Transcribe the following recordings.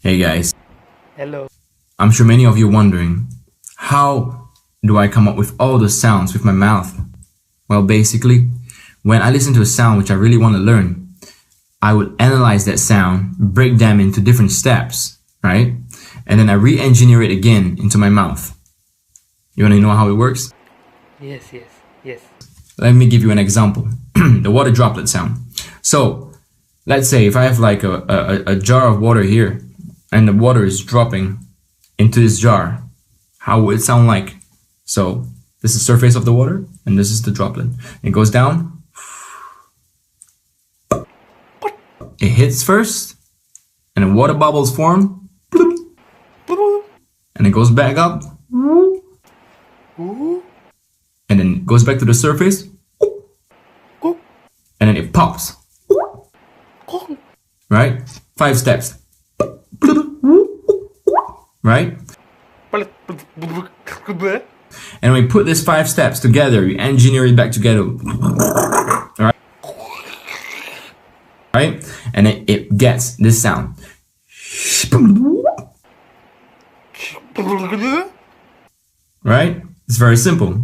Hey guys, Hello. I'm sure many of you are wondering, how do I come up with all the sounds with my mouth? Well, basically, when I listen to a sound which I really want to learn, I would analyze that sound, break them into different steps, right? And then I re-engineer it again into my mouth. You want to know how it works? Yes. Let me give you an example. The water droplet sound. So, let's say if I have like a jar of water here, and the water is dropping into this jar, how would it sound like? So, this is the surface of the water, and this is the droplet. It goes down. It hits first, and the water bubbles form, and it goes back up, and then it goes back to the surface, and then it pops. Right? 5 steps. Right? And when we put these 5 steps together, we engineer it back together. Alright? Right? And it gets this sound. Right? It's very simple.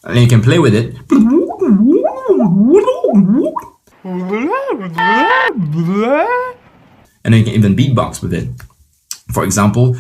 And you can play with it. And then you can even beatbox with it. For example,